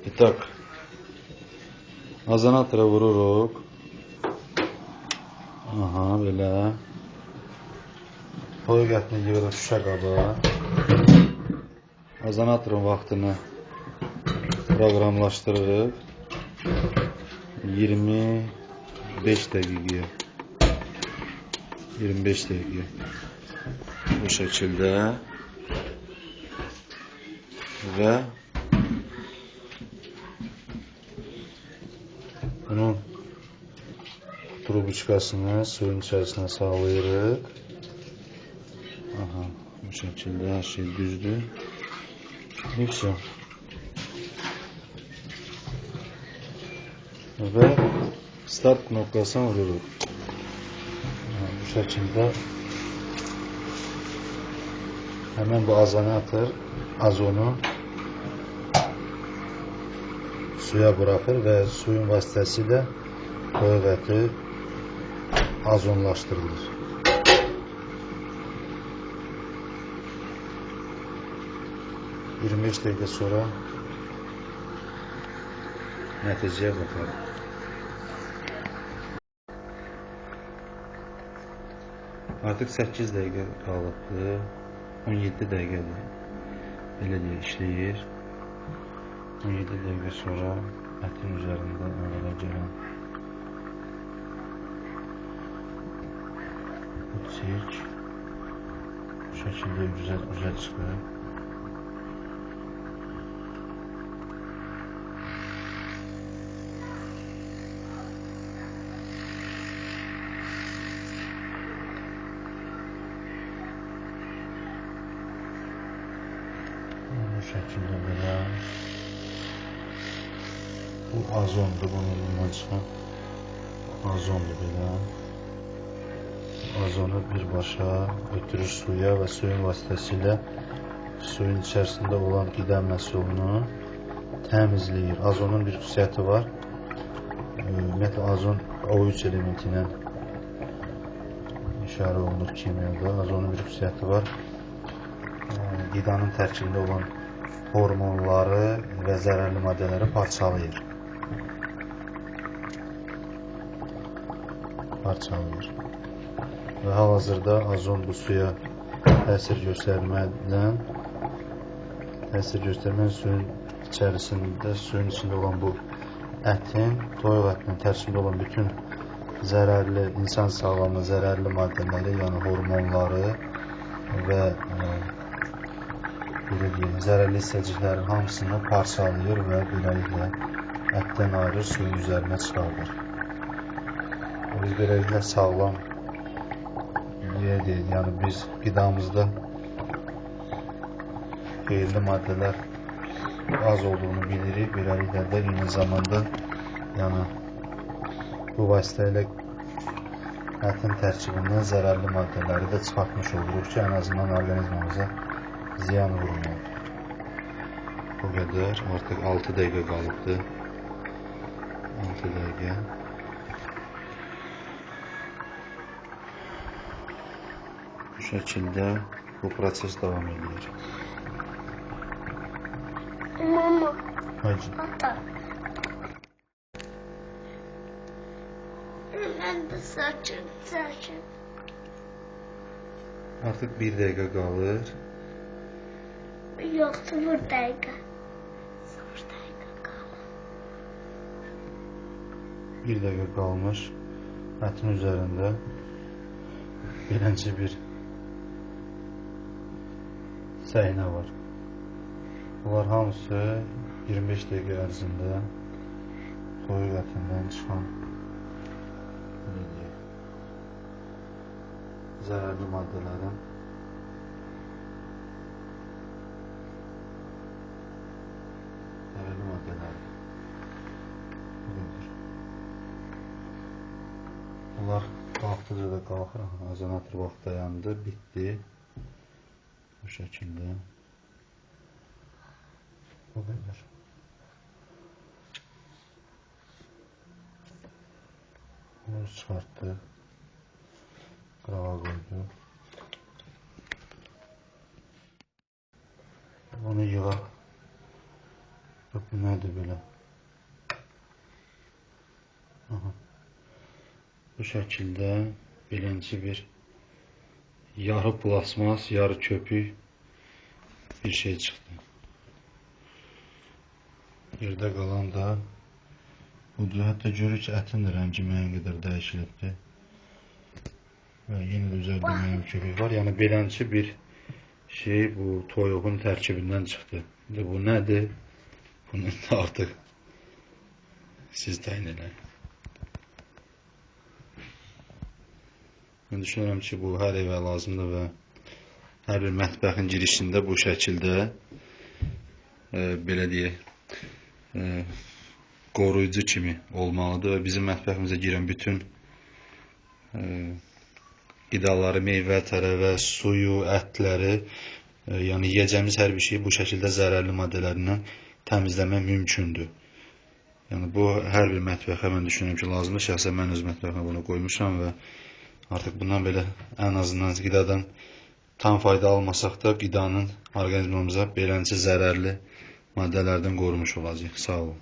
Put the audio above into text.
İtak. Azanatora vururuq. Aha, belə. Toyuq ətini yığırıq şüşə qaba. Azanatorun vaxtını proqramlaşdırırıq. 25 dəqiqəyə. 25 dəqiqəyə. Bu şəkildə. Və bunun trubuçkasını suyun içərisinə sallayırıq. Aha, bu şəkildə hər şey düzdür. Yüksək. Və start knopkasını vururuq. Bu şəkildə həmən bu azanator azonu suya buraxır və suyun vasitəsilə toyuq əti azonlaşdırılır. "25 dəqiqə sonra nəticəyə baxarıq. Artıq 8 dəqiqə qalıbdır. 17 dəqiqədir. Belə deyə işləyir. 17 dəqiqə sonra ətin üzərində əmələ gələn bu çik bu şəkildə üzə çıxır. Bu şəkildə belə. Bu azondur, bundan çıxan azondur belə. Azonu birbaşa ötürür suya və suyun vasitəsilə suyun içərisində olan qida məhsulunu təmizləyir. Azonun bir xüsusiyyəti var. Ümumiyyətlə, azon O3 elementi ilə işarə olunur kimyada. Azonun bir xüsusiyyəti var. Qidanın tərkibində olan hormonları və zərərli maddələri parçalayır. Və hal-hazırda azon bu suya təsir göstərməklə suyun içində olan bu ətin, toyuq ətinin tərkibində olan bütün zərərli, insan sağlamlığına zərərli maddələri, yəni hormonları və zərərli hissəciklərin hamısını parçalayır və beləliklə ətdən ayrı suyun üzərinə çıxardır. Biz beləliklə sağlam, yəni biz qidamızda xeyirli maddələr az olduğunu bilirik. Beləliklə də eyni zamanda bu vasitə ilə ətin tərkibindən zərərli maddələri də çıxartmış oluruq ki, ən azından orqanizmamıza ziyan vurmayaq. Bu qədər. Artıq 6 dəqiqə qalıbdır. 6 dəqiqə. Bu şəkildə bu proses davam edir. Mama. Hacı. Ata. Mən də saçım. Artıq 1 dəqiqə qalır. Yox, 0 dəqiqə. 0 dəqiqə qalır. 1 dəqiqə qalmış. Ətin üzərində beləncə bir səhnə var. Bunlar hamısı 25 dəqiqə ərzində toyuq ətindən çıxan zərərli maddələrin bunlar qalxdıca da qalxır. Azanator vaxt dayandı, bitdi. Bu şəkildə. Bu qədər. Bunu çıxartdı. Qırağa qoydu. Bunu yığa Bax, bu nədir belə? Aha. Bu şəkildə beləncə bir yarı plasmas, yarı köpük bir şey çıxdı. Yerdə qalan da budur. Hətta görürük ki, ətin də rəngi müəyyən qədər dəyişilibdir. Və yenə də üzərində müəyyən köpük var. Yəni beləncə bir şey bu toyuğun tərkibindən çıxdı. İndi bu nədir? Bunu artıq siz təyin edin. Mən düşünürəm ki, bu hər evə lazımdır və hər bir mətbəxin girişində bu şəkildə belə deyək, qoruyucu kimi olmalıdır və bizim mətbəximizə girən bütün qidaları, meyvə, tərəvə, suyu, ətləri, yəni yeyəcəyimiz hər bir şeyi bu şəkildə zərərli maddələrindən təmizləmək mümkündür. Yəni bu hər bir mətbəxə mən düşünürəm ki, lazımdır. Şəxsən mən öz mətbəximə bunu qoymuşam və artıq bundan belə ən azından qidadan tam fayda almasaq da qidanın orqanizmimizə beləncə zərərli maddələrdən qorumuş olacaq. Sağ olun.